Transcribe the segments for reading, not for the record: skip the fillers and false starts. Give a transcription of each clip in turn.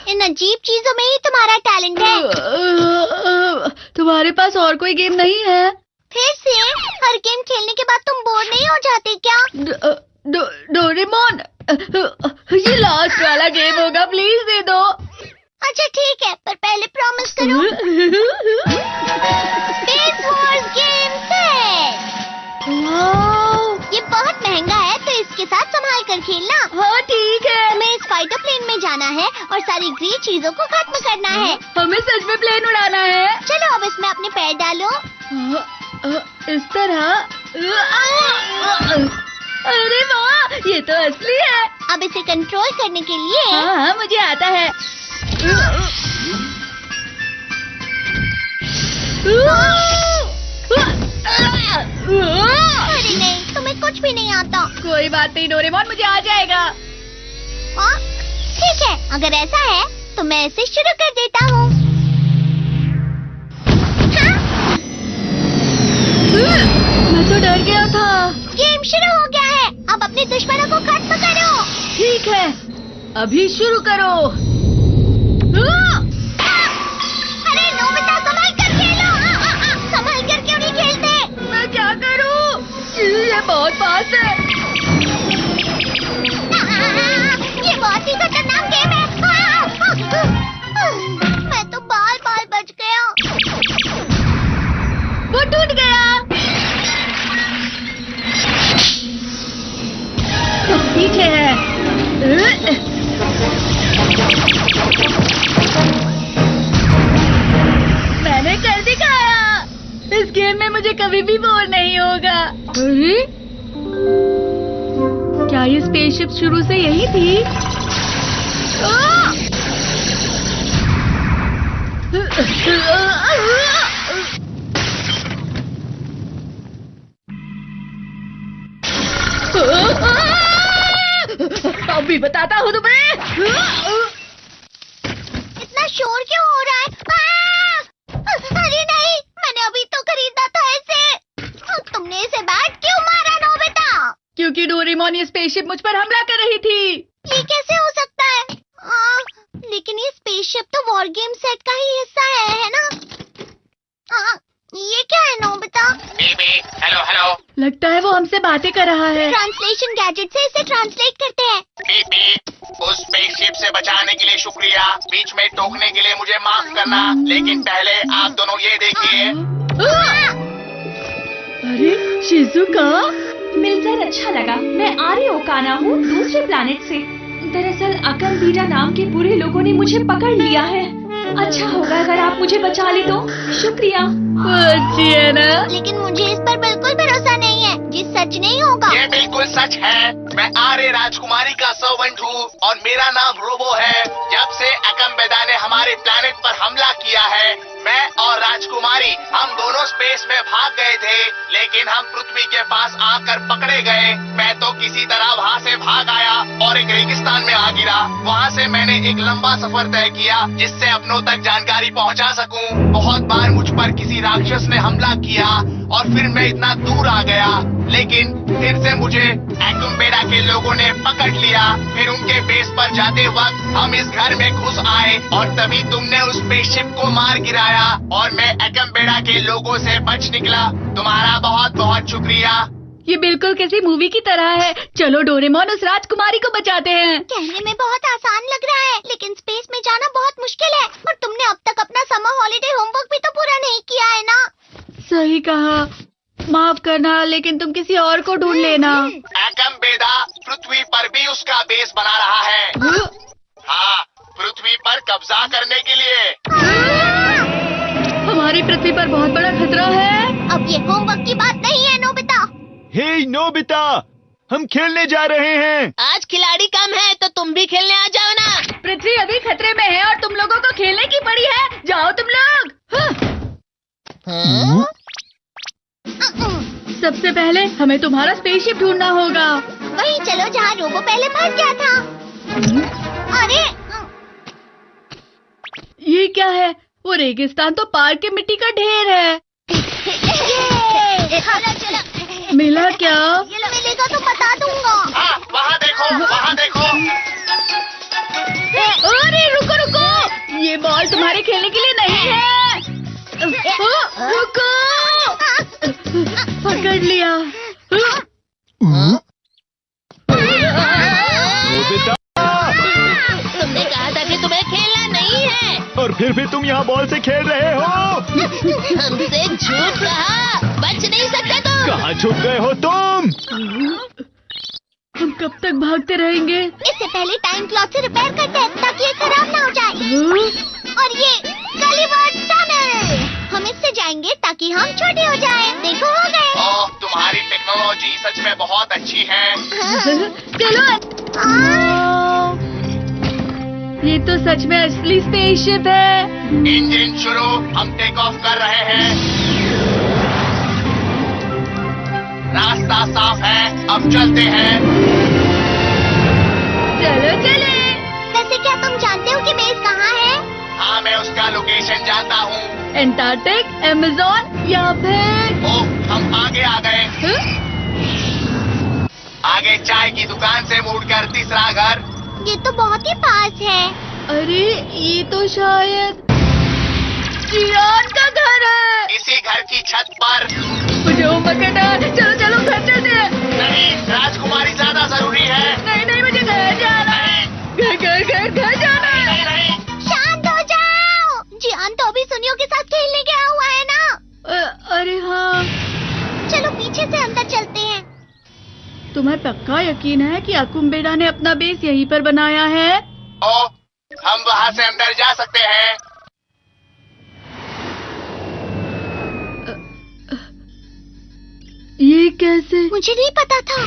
इन अजीब चीजों में ही तुम्हारा टैलेंट है। तुम्हारे पास और कोई गेम नहीं है? फिर से हर गेम खेलने के बाद तुम बोर नहीं हो जाते क्या? डोरेमोन, ये लास्ट वाला गेम होगा, प्लीज दे दो। अच्छा ठीक है, पर पहले प्रॉमिस करो। Space Wars game set. ये बहुत महंगा है, तो इसके साथ संभाल कर खेलना। हाँ ठीक है। हमें इस फाइटर प्लेन में जाना है और सारी ग्री चीजों को खत्म करना है। हमें सच में प्लेन उड़ाना है। चलो अब इसमें अपने पैर डालो। इस तरह। अरे वाह, ये तो असली है। अब इसे कंट्रोल करने के लिए हाँ, मुझे आता है। अरे नहीं, तुम्हें कुछ भी नहीं आता। कोई बात नहीं डोरेमोन, मुझे आ जाएगा। ठीक है, अगर ऐसा है तो मैं इसे शुरू कर देता हूँ। मैं तो डर गया था। गेम शुरू हो गया है, अब अपने दुश्मनों को खत्म करो। ठीक है, अभी शुरू करो। अरे नोबिता, संभाल कर खेलो। संभाल कर क्यों नहीं खेलते? मैं क्या करूं? ये बहुत फास्ट है। ये बहुत ही खतरनाक गेम है। मैं तो बाल बाल बच गया। वो टूट गया। पीछे है। मैंने कर दिखाया। इस गेम में मुझे कभी भी बोर नहीं होगा। अरे क्या ये स्पेसशिप शुरू से यही थी? अभी बताता हूँ तुम्हें। इतना शोर क्यों हो रहा है? अरे नहीं, मैंने अभी तो खरीदा था इसे। तुमने इसे बैट क्यों मारा नोबिता? क्योंकि डोरेमोन ये स्पेसशिप मुझ पर हमला कर रही थी। ये कैसे हो सकता है? लेकिन ये स्पेसशिप तो वॉर गेम सेट का ही हिस्सा है ना? ये क्या है नोबिता? Baby, hello hello. लगता है वो हमसे बातें कर रहा है। ट्रांसलेशन गैजेट से इसे ट्रांसलेट करते हैं। बेबी, उस स्पेसशिप से बचाने के लिए शुक्रिया। बीच में टोकने के लिए मुझे माफ करना, लेकिन पहले आप दोनों ये देखिए। अरे शिजुका, मिलकर अच्छा लगा। मैं आर्य ओकाना हूँ, दूसरे प्लैनेट से। दरअसल अकम बीटा नाम के बुरे लोगों ने मुझे पकड़ लिया है। अच्छा होगा अगर आप मुझे बचा ले तो। शुक्रिया। अच्छी है ना? लेकिन मुझे इस पर बिल्कुल भरोसा नहीं है। ये सच नहीं होगा। ये बिल्कुल सच है। मैं आर्य राजकुमारी का सर्वेंट हूँ और मेरा नाम रोबो है। जब से अकम बेदा ने हमारे प्लैनेट पर हमला किया है, मैं और राजकुमारी हम दोनों स्पेस में भाग गए थे, लेकिन हम पृथ्वी के पास आकर पकड़े गए। मैं तो किसी तरह वहाँ से भाग आया और एक रेगिस्तान में आ गिरा। वहाँ से मैंने एक लंबा सफर तय किया जिससे अपनों तक जानकारी पहुँचा सकूं। बहुत बार मुझ पर किसी राक्षस ने हमला किया और फिर मैं इतना दूर आ गया, लेकिन फिर से मुझे अकम बेदा के लोगों ने पकड़ लिया। फिर उनके बेस पर जाते वक्त हम इस घर में घुस आए और तभी तुमने उस स्पेसशिप को मार गिराया और मैं अकम बेदा के लोगों से बच निकला। तुम्हारा बहुत बहुत शुक्रिया। ये बिल्कुल किसी मूवी की तरह है। चलो डोरेमोन, उस राजकुमारी को बचाते हैं। कहने में बहुत आसान लग रहा है, लेकिन स्पेस में जाना बहुत मुश्किल है। और तुमने अब तक अपना समर हॉलिडे होमवर्क भी तो पूरा नहीं किया है ना? सही कहा। माफ करना, लेकिन तुम किसी और को ढूंढ लेना। अकम बेदा पृथ्वी पर भी उसका बेस बना रहा है। हाँ, पृथ्वी पर कब्जा करने के लिए। हमारी पृथ्वी पर बहुत बड़ा खतरा है। अब ये होमवर्क की बात नहीं है नोबिता। हे नोबिता, हम खेलने जा रहे हैं। आज खिलाड़ी कम है तो तुम भी खेलने आ जाओ ना। पृथ्वी अभी खतरे में है और तुम लोगों को खेलने की पड़ी है। जाओ तुम लोग। सबसे पहले हमें तुम्हारा स्पेसशिप ढूंढना होगा। वहीं चलो जहाँ रोबो पहले फंस गया था। अरे ये क्या है? वो रेगिस्तान तो पार्क के मिट्टी का ढेर है। चलो। मिला क्या? मिलेगा तो बता दूंगा। हाँ, वहाँ देखो, वहाँ देखो। अरे रुको खेलने के लिए नहीं है। रुको, पकड़ लिया। नोबिता, तुमने कहा था कि तुम्हें खेलना नहीं है और फिर भी तुम यहाँ बॉल से खेल रहे हो। हमसे झूठ कहा, बच नहीं सकते तुम। कहाँ छुप गए हो तुम? हम कब तक भागते रहेंगे? इससे पहले टाइम क्लॉक से रिपेयर करते हैं ताकि ये खराब ना हो जाए। और ये गलीबॉट टनल, हम इससे जाएंगे ताकि हम छोटे हो जाएं। देखो हो गए। ओह, तुम्हारी टेक्नोलॉजी सच में बहुत अच्छी है। चलो। ये तो सच में असली स्पेसशिप है। इंजन शुरू, हम टेक ऑफ कर रहे हैं। रास्ता साफ है, अब चलते हैं। चलो चले। वैसे क्या तुम जानते हो कि बेस कहाँ है? हाँ, मैं उसका लोकेशन जानता हूँ। एंटार्क्टिक, अमेज़न या फिर ओह, हम आगे आ गए। आगे चाय की दुकान से मुड़कर तीसरा घर। ये तो बहुत ही पास है। अरे ये तो शायद जियान का घर है। इसी घर की छत पर। मुझे मत करना। चलो चलो घर चलते हैं। नहीं, राजकुमारी ज्यादा जरूरी है। नहीं नहीं, मुझे घर जाना है। घर घर घर घर जाना है। नहीं नहीं, शांत हो जाओ। जियान तो अभी सुनियो के साथ खेलने गया हुआ है ना। अरे हाँ। चलो पीछे से अंदर चलते हैं। तुम्हें पक्का यकीन है कि अकुम्बेडा ने अपना बेस यहीं पर बनाया है? ओह, हम वहाँ से अंदर जा सकते हैं। ये कैसे? मुझे नहीं पता था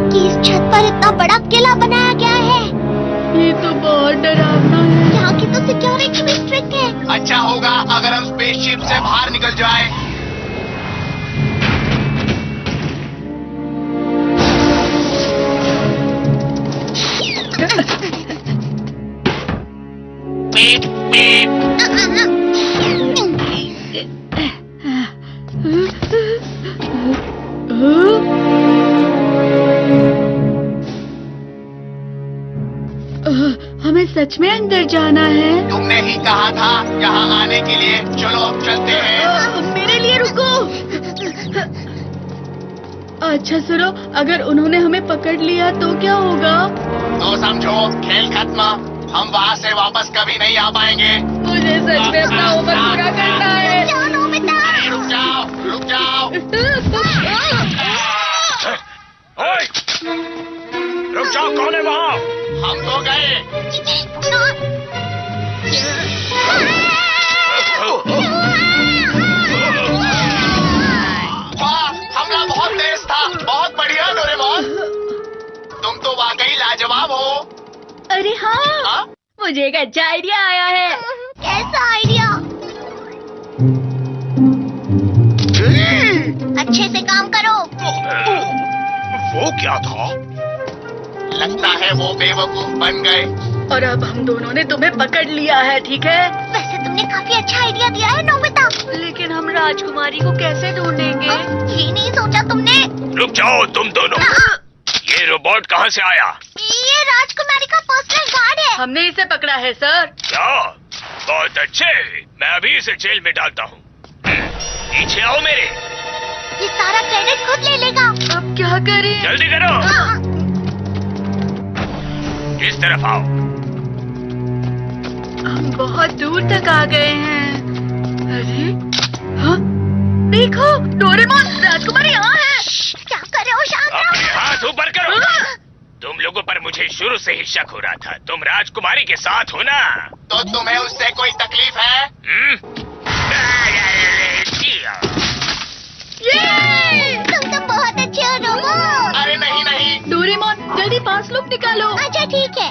कि इस छत पर इतना बड़ा किला बनाया गया है। ये तो बहुत डरावना है। यहाँ की तो सिक्योरिटी भी स्ट्रिक्ट है। अच्छा होगा अगर हम स्पेसशिप से बाहर निकल जाए। Beep beep. हमें सच में अंदर जाना है? तुमने ही कहा था यहाँ आने के लिए। चलो अब चलते हैं। मेरे लिए रुको। अच्छा सुनो, अगर उन्होंने हमें पकड़ लिया तो क्या होगा? तो समझो खेल खत्म। हम वहाँ से वापस कभी नहीं आ पाएंगे। मुझे सच में अपना होमवर्क पूरा करना है। जानो बेटा। अरे रुक जाओ, रुक जाओ। रुक जाओ, कौन है वहाँ? हम तो गए। वाह, हमला बहुत तेज था। बहुत बढ़िया डोरेमोन, तुम तो वाकई लाजवाब हो। अरे हाँ, हाँ? मुझे एक अच्छा आइडिया आया है। कैसा आइडिया? अच्छे से काम करो। वो क्या था? लगता है वो बेवकूफ बन गए। और अब हम दोनों ने तुम्हें पकड़ लिया है, ठीक है? वैसे तुमने काफी अच्छा आइडिया दिया है नोबिता। लेकिन हम राजकुमारी को कैसे ढूंढेंगे? ये नहीं सोचा तुमने? रुक जाओ तुम दोनों। ये रोबोट कहाँ से आया? ये राजकुमारी का पर्सनल गार्ड है। हमने इसे पकड़ा है सर। क्या? बहुत अच्छे, मैं अभी इसे जेल में डालता हूँ। पीछे आओ मेरे। ये सारा क्रेडिट खुद ले लेगा। अब क्या करें? जल्दी करो। इस तरफ आओ। हम बहुत दूर तक आ गए हैं। अरे हाँ, देखो डोरेमोन, राजकुमारी यहाँ है। क्या कर रहे हो? शांत अपने रहो। हाथ ऊपर करो। तुम लोगों पर मुझे शुरू से ही शक हो रहा था। तुम राजकुमारी के साथ हो ना? तो तुम्हें उससे कोई तकलीफ है? तुम बहुत अच्छे हो रोबो। अरे नहीं नहीं। डोरेमोन जल्दी पासबुक निकालो। अच्छा ठीक है।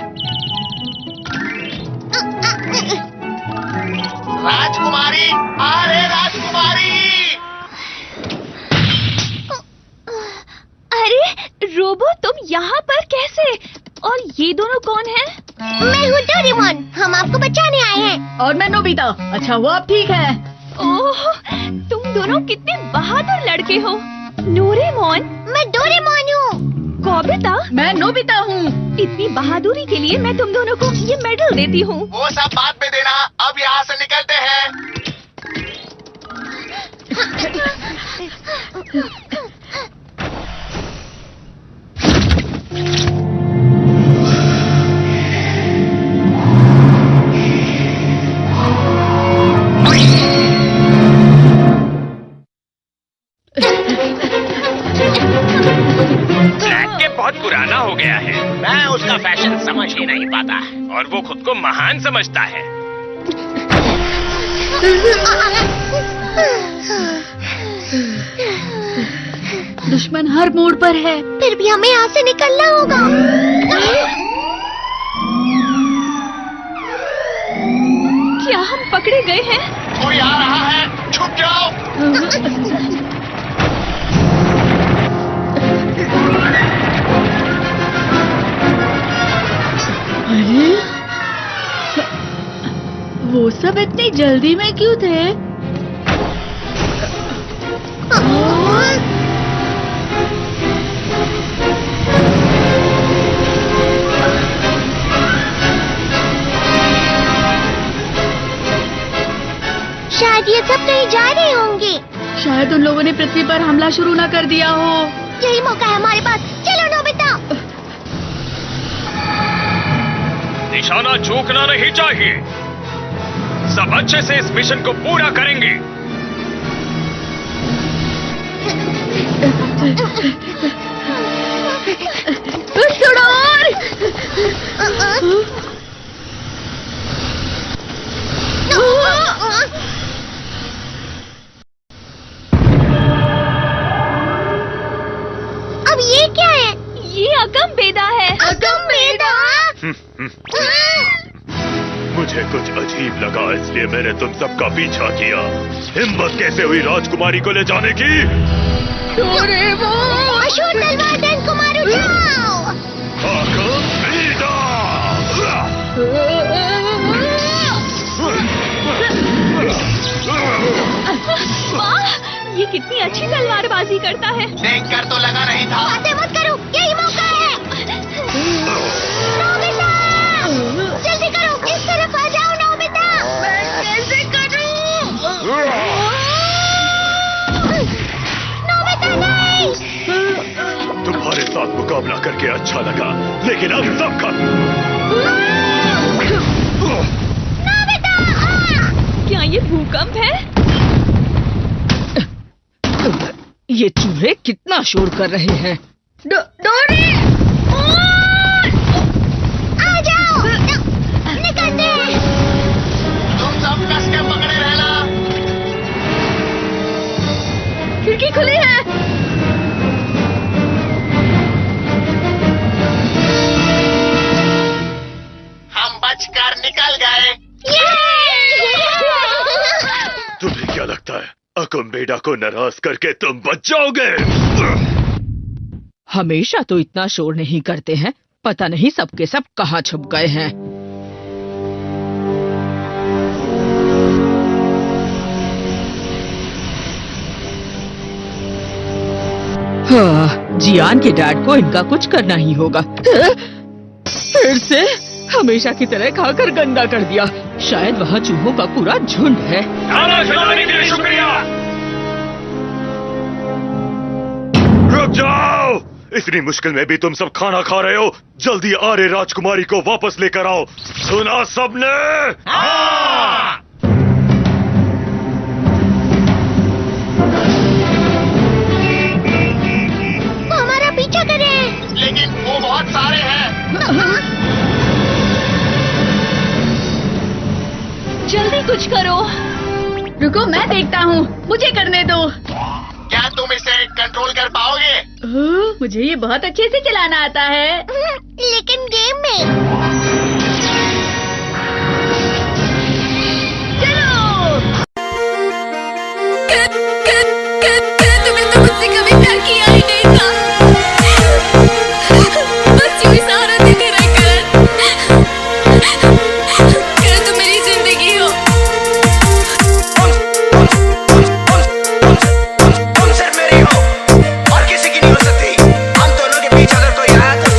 राजकुमारी, अरे राजकुमारी। अरे रोबो, तुम यहाँ पर कैसे? और ये दोनों कौन हैं? मैं हूँ डोरेमोन, हम आपको बचाने आए हैं। और मैं नोबिता। अच्छा वो अब ठीक है। ओह, तुम दोनों कितने बहादुर लड़के हो। नोरेमोन, मैं डोरेमोन हूँ। कोबिता, मैं नोबिता हूँ। इतनी बहादुरी के लिए मैं तुम दोनों को ये मेडल देती हूँ। वो सब बाद में देना, अब यहाँ से निकलते हैं। ब्लैक के बहुत पुराना हो गया है। मैं उसका फैशन समझ ही नहीं पाता। और वो खुद को महान समझता है। दुश्मन हर मोड़ पर है। फिर भी हमें यहाँ से निकलना होगा। क्या हम पकड़े गए हैं? कोई आ रहा है, छुप जाओ। अरे वो सब इतनी जल्दी में क्यों थे? शायद ये सब कहीं जा रहे होंगे। शायद उन लोगों ने पृथ्वी पर हमला शुरू न कर दिया हो। यही मौका है हमारे पास। चलो नोबिता। निशाना चूकना नहीं चाहिए। सब अच्छे से इस मिशन को पूरा करेंगे। थोड़ा और। अब ये क्या है? ये अगम बेदा है। अगम बेदा? मुझे कुछ अजीब लगा, इसलिए मैंने तुम सबका पीछा किया। हिम्मत कैसे हुई राजकुमारी को ले जाने की? अशोक तलवार डन को मारो, जाओ। अकम्बेदा! वाह, ये कितनी अच्छी तलवारबाजी करता है। देखकर तो लगा नहीं था। बातें मत करो, यही मौका है। नोबिता, जल्दी करो, इस तरफ आ जाओ नोबिता। मैं कैसे करूं? नोबिता नहीं। तुम्हारे साथ मुकाबला करके अच्छा लगा, लेकिन अब सब खत्म। नोबिता! क्या ये भूकंप है? ये चूहे कितना शोर कर रहे हैं। डोरी! आ जाओ, निकलते हैं। तुम सब कस के पकड़े रहना। खिड़की खुली है। हम बचकर निकल गए। तुम्हें क्या लगता है अकम्बेदा को नाराज करके तुम बच जाओगे? हमेशा तो इतना शोर नहीं करते हैं, पता नहीं सबके सब कहाँ छुप गए हैं। हाँ, जियान के डैड को इनका कुछ करना ही होगा। फिर से हमेशा की तरह खाकर गंदा कर दिया। शायद वहाँ चूहों का पूरा झुंड है। खाना खिलाने के लिए शुक्रिया। रुक जाओ! इतनी मुश्किल में भी तुम सब खाना खा रहे हो। जल्दी आर्य राजकुमारी को वापस लेकर आओ। सुना सबने? हाँ! वो हमारा पीछा कर रहे हैं। लेकिन वो बहुत सारे हैं। जल्दी कुछ करो। रुको, मैं देखता हूँ, मुझे करने दो। क्या तुम इसे कंट्रोल कर पाओगे? मुझे ये बहुत अच्छे से चलाना आता है। लेकिन गेम में तुमने तो मुझसे कभी प्यार किया ही नहीं था। बस यूं ही सहारा देते रह करण तुम मेरी जिंदगी हो। तुम सिर्फ मेरी हो और किसी की नहीं हो सकती। हम दोनों के बीच अगर कोई आया तो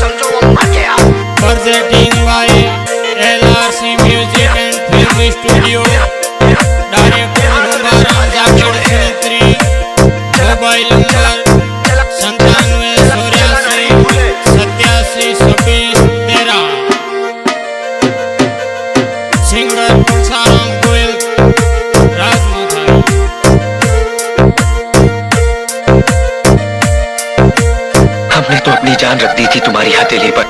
हमने तो अपनी जान रख दी थी तुम्हारी हथेली पर।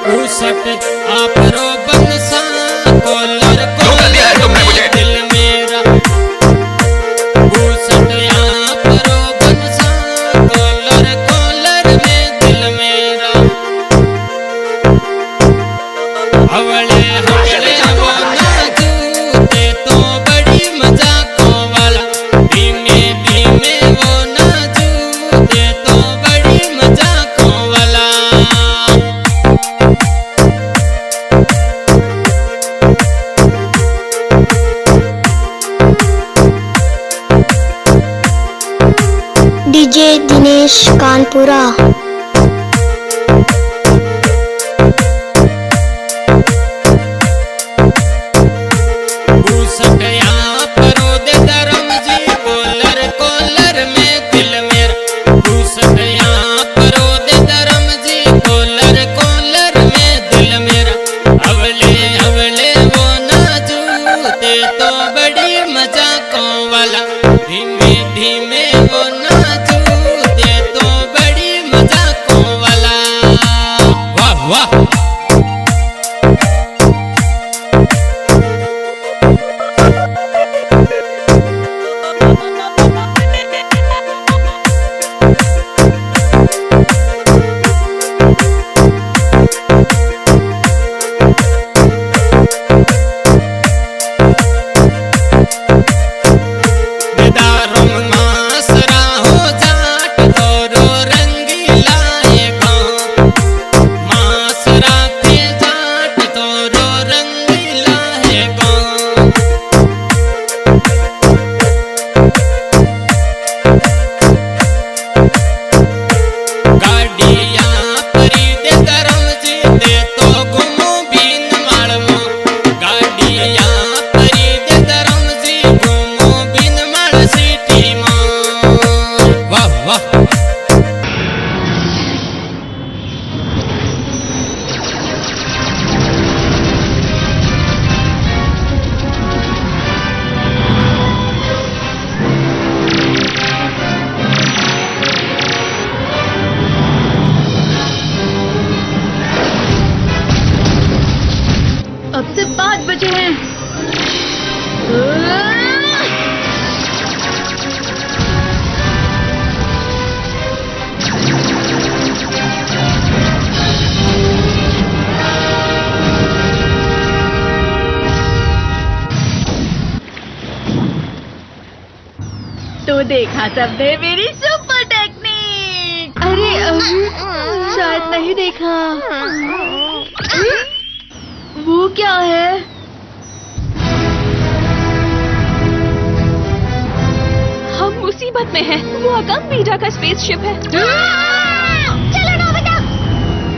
धोखा दिया है तुमने मुझे। डीजे दिनेश कानपुरा। अब से 5 बजे हैं। तो देखा सबने मेरी सुपर टेक्निक। अरे शायद नहीं देखा। वो क्या है? हम मुसीबत में हैं। वो अकम बीटा का स्पेसशिप है। चलो नोबिता,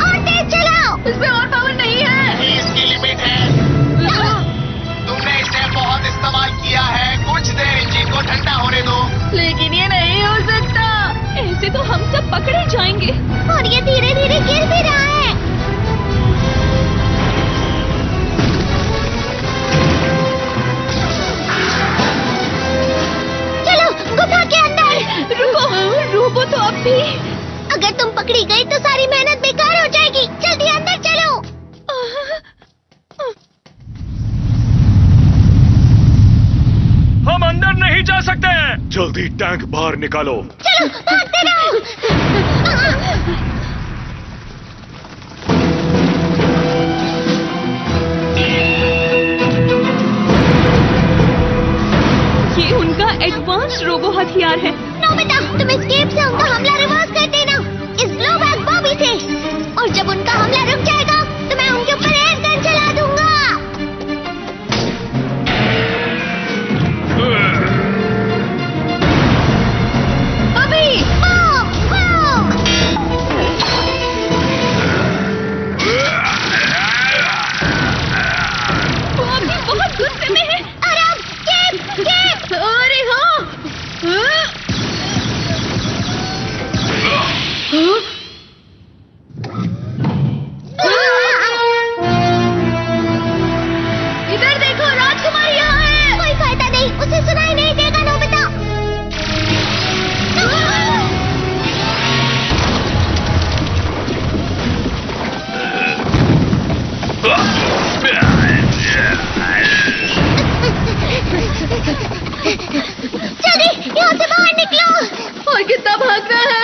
और तेज चलाओ। उसमें और पावर नहीं है। इसकी लिमिट है। तुमने इसे बहुत इस्तेमाल किया है। कुछ देर इंजन को ठंडा होने दो। लेकिन ये नहीं हो सकता। ऐसे तो हम सब पकड़े जाएंगे। और ये धीरे धीरे गिर भी रहा है। गुफा के अंदर। रुको तो अब भी। अगर तुम पकड़ी गई तो सारी मेहनत बेकार हो जाएगी। जल्दी अंदर चलो। हम अंदर नहीं जा सकते हैं। जल्दी टैंक बाहर निकालो। चलो भागते रहो। ये उनका एडवांस रोबो हथियार है। नोबिता, तुम एस्केप से उनका हमला रिवर्स कर देना इस ग्लोबैक बॉबी से। और जब उनका हमला रुक जाएगा तो मैं उनके ऊपर एयर गन चला दूंगा। अभी बम, बम। वो अभी बहुत गुस्से में है। और अब केप, केप। अरे हाँ। निकलो। और कितना भाग रहा है।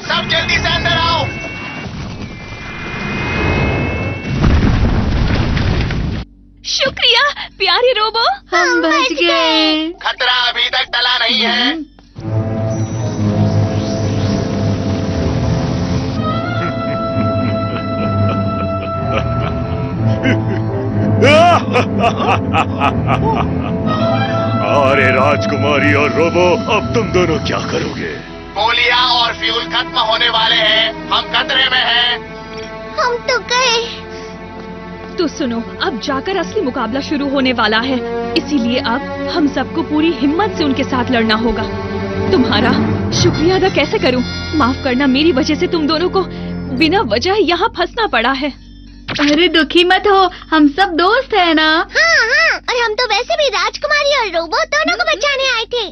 सब जल्दी से अंदर आओ। शुक्रिया प्यारे रोबो, हम बच गए। खतरा अभी तक टला नहीं है। अरे राजकुमारी और रोबो, अब तुम दोनों क्या करोगे? गोलियां और फ्यूल खत्म होने वाले हैं, हम खतरे में हैं। हम तो गए। तो सुनो, अब जाकर असली मुकाबला शुरू होने वाला है, इसीलिए अब हम सबको पूरी हिम्मत से उनके साथ लड़ना होगा। तुम्हारा शुक्रिया अदा कैसे करूं? माफ करना, मेरी वजह से तुम दोनों को बिना वजह यहाँ फंसना पड़ा है। अरे दुखी मत हो, हम सब दोस्त हैं ना। हाँ हाँ, और हम तो वैसे भी राजकुमारी और रोबो दोनों को बचाने आए थे।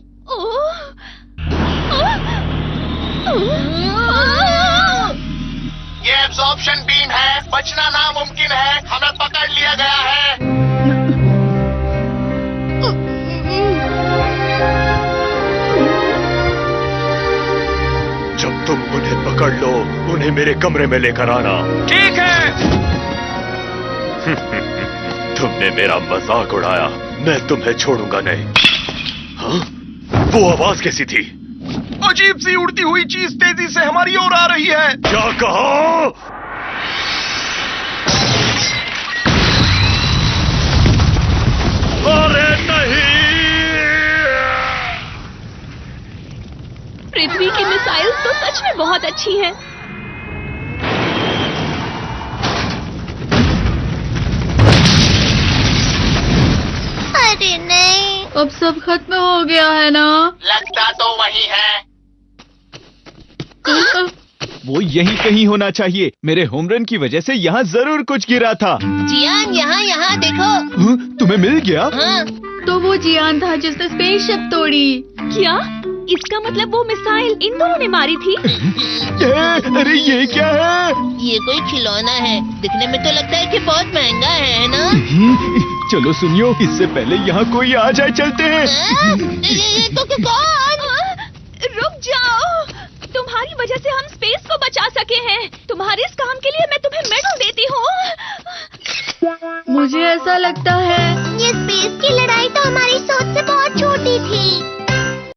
ये एब्जॉर्प्शन बीम है, बचना नामुमकिन है, हमें पकड़ लिया गया है। जब तुम उन्हें पकड़ लो, उन्हें मेरे कमरे में लेकर आना। ठीक है। तुमने मेरा मजाक उड़ाया, मैं तुम्हें छोड़ूंगा नहीं। हाँ? वो आवाज कैसी थी? अजीब सी उड़ती हुई चीज तेजी से हमारी ओर आ रही है। क्या कहा? अरे नहीं! पृथ्वी की मिसाइल्स तो सच में बहुत अच्छी हैं। अरे नहीं, अब सब खत्म हो गया है ना। लगता तो वही है। वो यहीं कहीं होना चाहिए। मेरे होम रन की वजह से यहाँ जरूर कुछ गिरा था। जियान यहाँ देखो। तुम्हें मिल गया? हाँ। तो वो जियान था जिसने स्पेसशिप तोड़ी। क्या? इसका मतलब वो मिसाइल इन दोनों ने मारी थी? अरे ये क्या है? ये कोई खिलौना है, दिखने में तो लगता है कि बहुत महंगा है ना? चलो सुनियो, इससे पहले यहाँ कोई आ जाए, चलते हैं। ये तो कौन? रुक जाओ, तुम्हारी वजह से हम स्पेस को बचा सके हैं। तुम्हारे इस काम के लिए मैं तुम्हें मेडल देती हूँ। मुझे ऐसा लगता है ये स्पेस की लड़ाई तो हमारी सोच से बहुत छोटी थी।